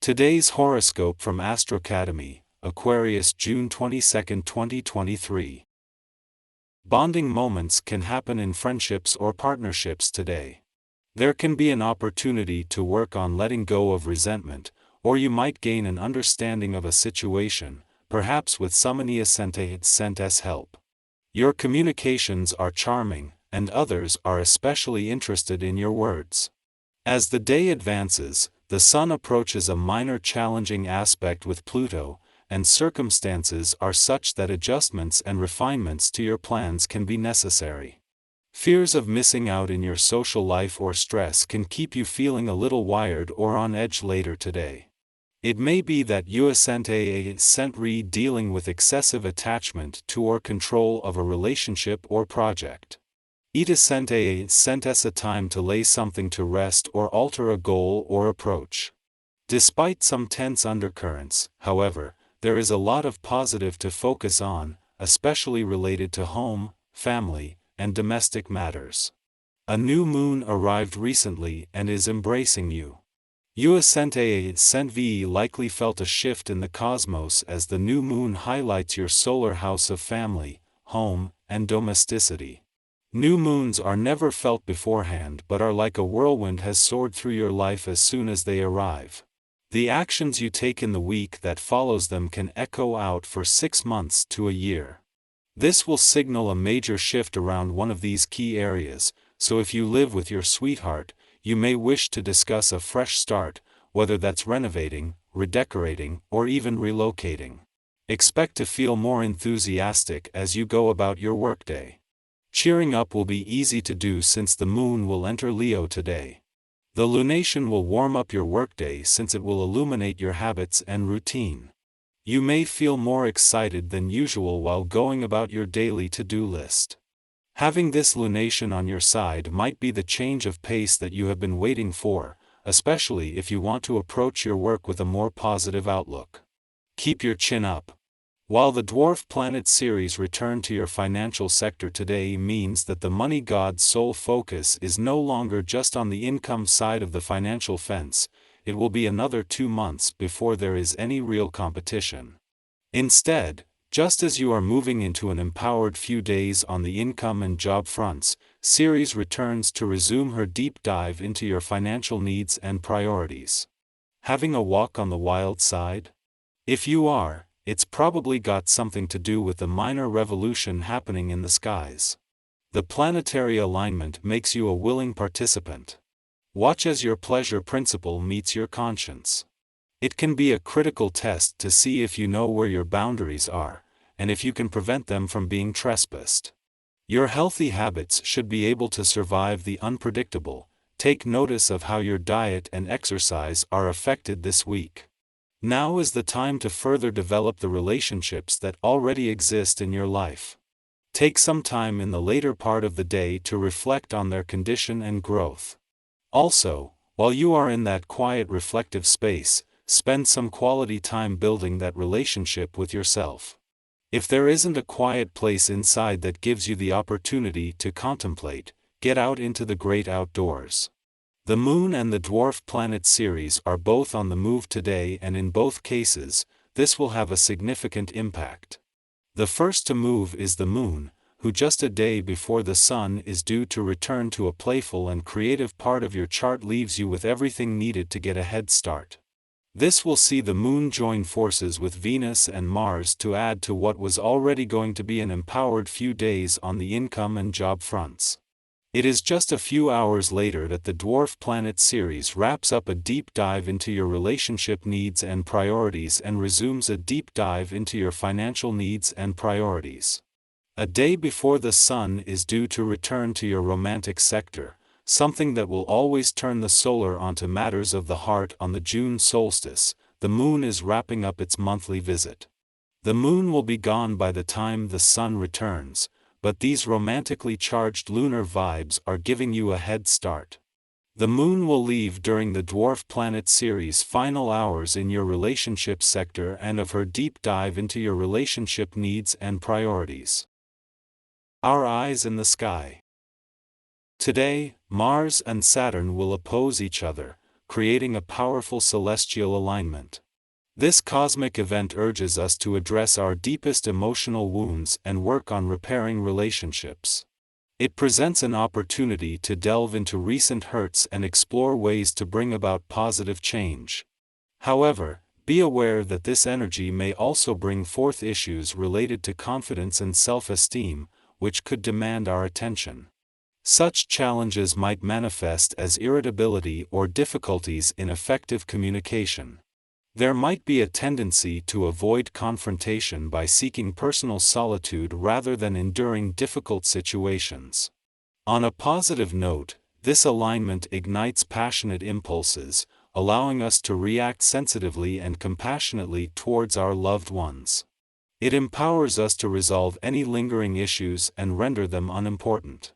Today's horoscope from Astrocademy, Aquarius June 22, 2023. Bonding moments can happen in friendships or partnerships today. There can be an opportunity to work on letting go of resentment, or you might gain an understanding of a situation, perhaps with some ascendant's help. Your communications are charming, and others are especially interested in your words. As the day advances, the Sun approaches a minor challenging aspect with Pluto, and circumstances are such that adjustments and refinements to your plans can be necessary. Fears of missing out in your social life or stress can keep you feeling a little wired or on edge later today. It may be that you are dealing with excessive attachment to or control of a relationship or project. It sent us a time to lay something to rest or alter a goal or approach. Despite some tense undercurrents, however, there is a lot of positive to focus on, especially related to home, family, and domestic matters. A new moon arrived recently and is embracing you. You likely felt a shift in the cosmos as the new moon highlights your solar house of family, home, and domesticity. New moons are never felt beforehand but are like a whirlwind has soared through your life as soon as they arrive. The actions you take in the week that follows them can echo out for 6 months to a year. This will signal a major shift around one of these key areas, so if you live with your sweetheart, you may wish to discuss a fresh start, whether that's renovating, redecorating, or even relocating. Expect to feel more enthusiastic as you go about your workday. Cheering up will be easy to do since the moon will enter Leo today. The lunation will warm up your workday since it will illuminate your habits and routine. You may feel more excited than usual while going about your daily to-do list. Having this lunation on your side might be the change of pace that you have been waiting for, especially if you want to approach your work with a more positive outlook. Keep your chin up. While the dwarf planet series return to your financial sector today means that the money god's sole focus is no longer just on the income side of the financial fence, it will be another 2 months before there is any real competition. Instead, just as you are moving into an empowered few days on the income and job fronts, Ceres returns to resume her deep dive into your financial needs and priorities. Having a walk on the wild side? If you are, it's probably got something to do with the minor revolution happening in the skies. The planetary alignment makes you a willing participant. Watch as your pleasure principle meets your conscience. It can be a critical test to see if you know where your boundaries are, and if you can prevent them from being trespassed. Your healthy habits should be able to survive the unpredictable. Take notice of how your diet and exercise are affected this week. Now is the time to further develop the relationships that already exist in your life. Take some time in the later part of the day to reflect on their condition and growth. Also, while you are in that quiet reflective space, spend some quality time building that relationship with yourself. If there isn't a quiet place inside that gives you the opportunity to contemplate, get out into the great outdoors. The moon and the dwarf planet series are both on the move today, and in both cases, this will have a significant impact. The first to move is the moon, who just a day before the sun is due to return to a playful and creative part of your chart leaves you with everything needed to get a head start. This will see the moon join forces with Venus and Mars to add to what was already going to be an empowered few days on the income and job fronts. It is just a few hours later that the dwarf planet series wraps up a deep dive into your relationship needs and priorities and resumes a deep dive into your financial needs and priorities. A day before the sun is due to return to your romantic sector, something that will always turn the solar onto matters of the heart on the June solstice. The moon is wrapping up its monthly visit. The moon will be gone by the time the sun returns, but these romantically charged lunar vibes are giving you a head start. The moon will leave during the dwarf planet series' final hours in your relationship sector and of her deep dive into your relationship needs and priorities. Our eyes in the sky. Today, Mars and Saturn will oppose each other, creating a powerful celestial alignment. This cosmic event urges us to address our deepest emotional wounds and work on repairing relationships. It presents an opportunity to delve into recent hurts and explore ways to bring about positive change. However, be aware that this energy may also bring forth issues related to confidence and self-esteem, which could demand our attention. Such challenges might manifest as irritability or difficulties in effective communication. There might be a tendency to avoid confrontation by seeking personal solitude rather than enduring difficult situations. On a positive note, this alignment ignites passionate impulses, allowing us to react sensitively and compassionately towards our loved ones. It empowers us to resolve any lingering issues and render them unimportant.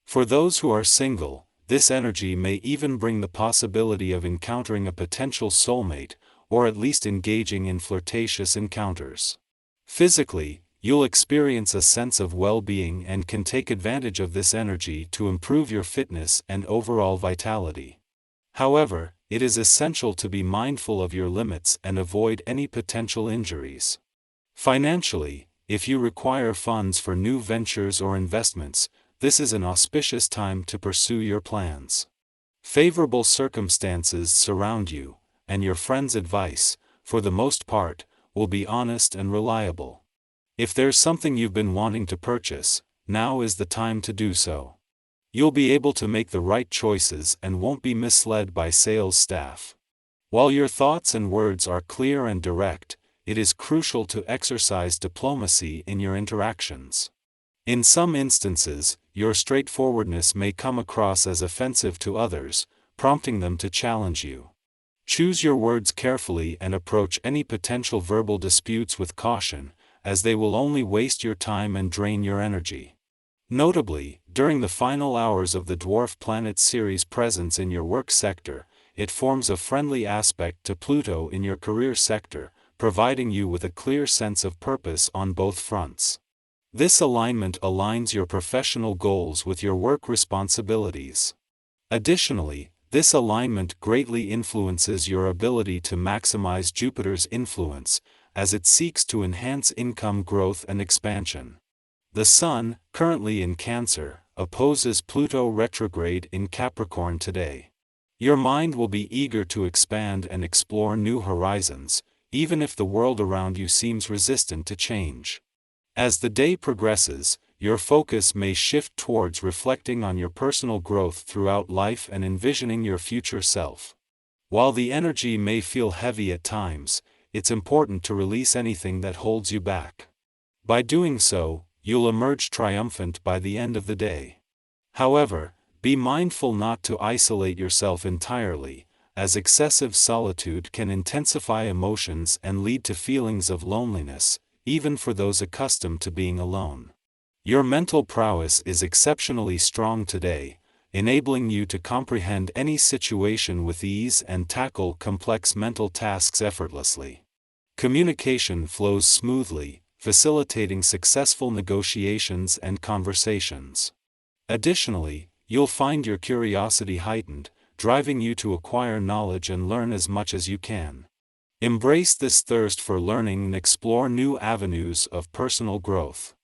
For those who are single, this energy may even bring the possibility of encountering a potential soulmate, or at least engaging in flirtatious encounters. Physically, you'll experience a sense of well-being and can take advantage of this energy to improve your fitness and overall vitality. However, it is essential to be mindful of your limits and avoid any potential injuries. Financially, if you require funds for new ventures or investments, this is an auspicious time to pursue your plans. Favorable circumstances surround you, and your friends' advice, for the most part, will be honest and reliable. If there's something you've been wanting to purchase, now is the time to do so. You'll be able to make the right choices and won't be misled by sales staff. While your thoughts and words are clear and direct, it is crucial to exercise diplomacy in your interactions. In some instances, your straightforwardness may come across as offensive to others, prompting them to challenge you. Choose your words carefully and approach any potential verbal disputes with caution, as they will only waste your time and drain your energy. Notably, during the final hours of the dwarf planet Ceres' presence in your work sector, it forms a friendly aspect to Pluto in your career sector, providing you with a clear sense of purpose on both fronts. This alignment aligns your professional goals with your work responsibilities. Additionally, this alignment greatly influences your ability to maximize Jupiter's influence, as it seeks to enhance income growth and expansion. The Sun, currently in Cancer, opposes Pluto retrograde in Capricorn today. Your mind will be eager to expand and explore new horizons, even if the world around you seems resistant to change. As the day progresses, your focus may shift towards reflecting on your personal growth throughout life and envisioning your future self. While the energy may feel heavy at times, it's important to release anything that holds you back. By doing so, you'll emerge triumphant by the end of the day. However, be mindful not to isolate yourself entirely, as excessive solitude can intensify emotions and lead to feelings of loneliness, even for those accustomed to being alone. Your mental prowess is exceptionally strong today, enabling you to comprehend any situation with ease and tackle complex mental tasks effortlessly. Communication flows smoothly, facilitating successful negotiations and conversations. Additionally, you'll find your curiosity heightened, driving you to acquire knowledge and learn as much as you can. Embrace this thirst for learning and explore new avenues of personal growth.